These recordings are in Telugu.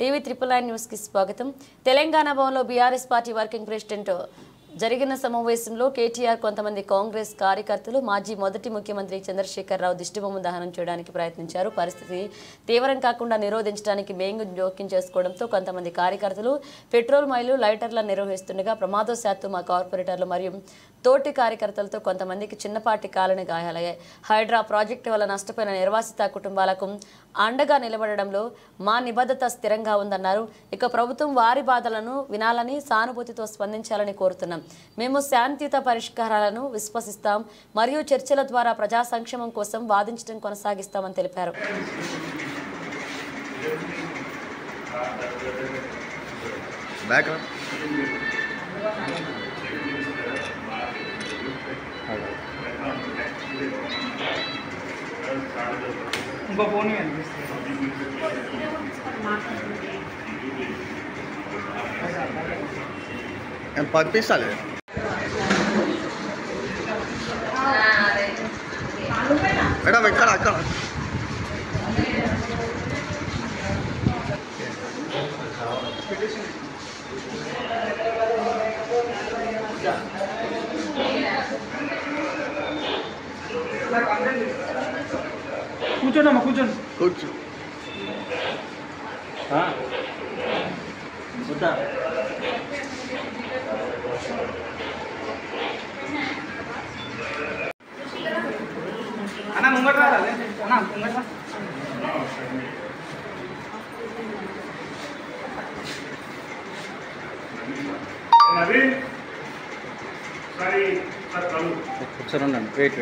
టీవీ 999 న్యూస్ కి స్వాగతం. తెలంగాణ భవన్లో బీఆర్ఎస్ పార్టీ వర్కింగ్ ప్రెసిడెంట్ జరిగిన సమావేశంలో కేటీఆర్ కొంతమంది కాంగ్రెస్ కార్యకర్తలు మాజీ మొదటి ముఖ్యమంత్రి చంద్రశేఖర్ రావు దిష్టిబొమ్మ దహనం చేయడానికి ప్రయత్నించారు. పరిస్థితి తీవ్రం కాకుండా నిరోధించడానికి మేంగు జోక్యం చేసుకోవడంతో కొంతమంది కార్యకర్తలు పెట్రోల్ మైలు లైటర్లను నిర్వహిస్తుండగా ప్రమాదవశాత్తు మా కార్పొరేటర్లు మరియు తోటి కార్యకర్తలతో కొంతమందికి చిన్నపాటి కాలని గాయాలయ్యాయి. హైడ్రా ప్రాజెక్టు వల్ల నష్టపోయిన నిర్వాసిత కుటుంబాలకు అండగా నిలబడడంలో మా నిబద్ధత స్థిరంగా ఉందన్నారు. ఇక ప్రభుత్వం వారి బాధలను వినాలని సానుభూతితో స్పందించాలని కోరుతున్నాం. మేము శాంతియుత పరిష్కారాలను విశ్వసిస్తాం మరియు చర్చల ద్వారా ప్రజా సంక్షేమం కోసం వాదించడం కొనసాగిస్తామని తెలిపారు. ఇంకో ఫోన్ పంపిస్తాలే మేడం ఎక్కడ అక్కడ కూర్చోండి కూర్చోండి కూర్చో అన్న ముంగట రావాలి అన్న ముంగట ఒకసారి ఉండండి వెయిట్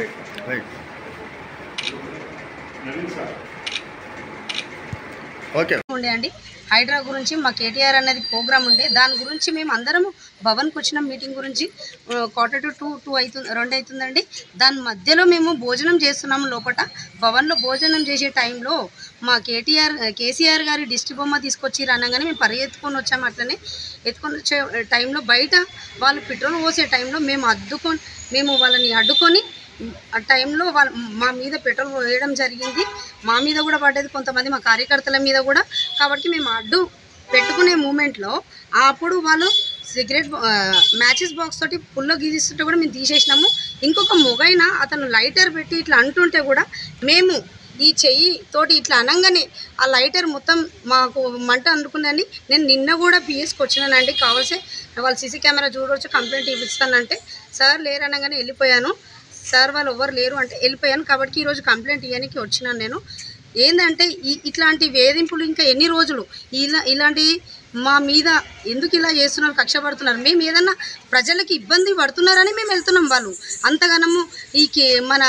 ఓకే ఉండే అండి హైడ్రా గురించి మా కేటీఆర్ అనేది ప్రోగ్రామ్ ఉండే దాని గురించి మేము అందరం భవన్కి వచ్చిన మీటింగ్ గురించి 1:45 2 అవుతుందండి. దాని మధ్యలో మేము భోజనం చేస్తున్నాము. లోపల భవన్లో భోజనం చేసే టైంలో మా కేసీఆర్ గారి దిష్టి బొమ్మ తీసుకొచ్చి అనగానే మేము పరిగెత్తుకొని వచ్చాము. అట్లనే ఎత్తుకొని వచ్చే టైంలో బయట వాళ్ళు పెట్రోల్ పోసే టైంలో మేము వాళ్ళని అడ్డుకొని ఆ టైంలో వాళ్ళు మా మీద పెట్రోల్ వేయడం జరిగింది. మా మీద కూడా పడ్డది, కొంతమంది మా కార్యకర్తల మీద కూడా. కాబట్టి మేము అడ్డు పెట్టుకునే మూమెంట్లో అప్పుడు వాళ్ళు సిగరెట్ మ్యాచెస్ బాక్స్ తోటి పుల్లో గీస్తుంటే కూడా మేము తీసేసినాము. ఇంకొక మొగైన అతను లైటర్ పెట్టి ఇట్లా అంటుంటే కూడా మేము ఈ చెయ్యి తోటి ఇట్లా అనగానే ఆ లైటర్ మొత్తం మాకు మంట అందుకుందండి. నేను నిన్న కూడా పిఎస్కి వచ్చినానండి. కావాల్సి వాళ్ళు సీసీ కెమెరా చూడవచ్చు, కంప్లైంట్ ఇస్తానంటే సార్ లేరు అనగానే వెళ్ళిపోయాను. సార్ వాళ్ళు ఎవరు లేరు అంటే వెళ్ళిపోయాను. కాబట్టి ఈరోజు కంప్లైంట్ ఇవ్వడానికి వచ్చినాను. నేను ఏంటంటే ఇట్లాంటి వేధింపులు ఇంకా ఎన్ని రోజులు ఇలాంటి మా మీద ఎందుకు ఇలా చేస్తున్నారు, కక్ష పడుతున్నారు? మేము ఏదన్నా ప్రజలకి ఇబ్బంది పడుతున్నారని మేము వెళ్తున్నాం. వాళ్ళు అంతగానము మన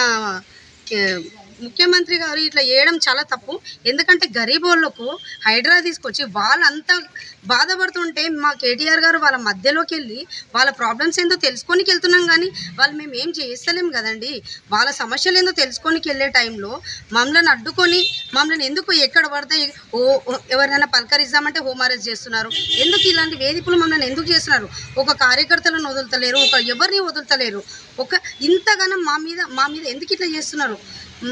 ముఖ్యమంత్రి గారు ఇట్లా చేయడం చాలా తప్పు. ఎందుకంటే గరీబ్ వాళ్ళకు హైడ్రా తీసుకొచ్చి వాళ్ళంతా బాధపడుతుంటే మా కేటీఆర్ గారు వాళ్ళ మధ్యలోకి వెళ్ళి వాళ్ళ ప్రాబ్లమ్స్ ఏందో తెలుసుకొని వెళ్తున్నాం. కానీ వాళ్ళు మేము ఏం చేస్తలేం కదండి. వాళ్ళ సమస్యలు ఏందో తెలుసుకొని వెళ్ళే టైంలో మమ్మల్ని అడ్డుకొని మమ్మల్ని ఎందుకు ఎక్కడ పడితే ఎవరైనా పలకరిద్దామంటే హోమ్ అరెస్ట్ చేస్తున్నారు. ఎందుకు ఇలాంటి వేధింపులు మమ్మల్ని ఎందుకు చేస్తున్నారు? ఒక కార్యకర్తలను వదులుతలేరు, ఎవరిని వదులుతలేరు. ఇంతగానం మా మీద ఎందుకు ఇట్లా చేస్తున్నారు?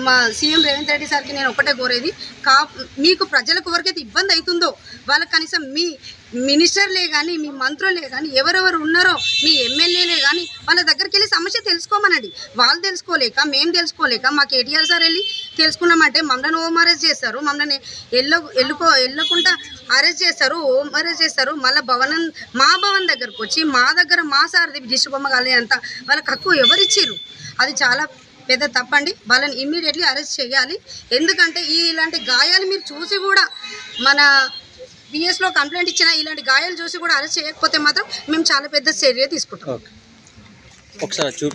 మా సీఎం రేవంత్ రెడ్డి సార్కి నేను ఒకటే కోరేది, మీకు ప్రజలకు ఎవరికైతే ఇబ్బంది అవుతుందో వాళ్ళకి కనీసం మీ మినిస్టర్లే కానీ మీ మంత్రులే కానీ ఎవరెవరు ఉన్నారో మీ ఎమ్మెల్యేలే కానీ వాళ్ళ దగ్గరికి వెళ్ళి సమస్య తెలుసుకోమనండి. వాళ్ళు తెలుసుకోలేక మేము తెలుసుకోలేక మా కేటీఆర్ సార్ వెళ్ళి తెలుసుకున్నామంటే మమ్మల్ని హోమ్ అరెస్ట్ చేస్తారు, మమ్మల్ని వెళ్ళకుండా అరెస్ట్ చేస్తారు, హోమ్ అరెస్ట్ చేస్తారు. మళ్ళీ మా భవన్ దగ్గరకు వచ్చి మా దగ్గర మా సార్ది దిష్టి బొమ్మ కాలేదంత వాళ్ళకి హక్కు ఎవరిచ్చారు? అది చాలా పెద్ద తప్పండి. వాళ్ళని ఇమ్మీడియట్లీ అరెస్ట్ చేయాలి. ఎందుకంటే ఇలాంటి గాయాలు మీరు చూసి కూడా మన పిఎస్లో కంప్లైంట్ ఇచ్చిన ఇలాంటి గాయాలు చూసి కూడా అరెస్ట్ చేయకపోతే మాత్రం మేము చాలా పెద్ద చర్య తీసుకుంటాం.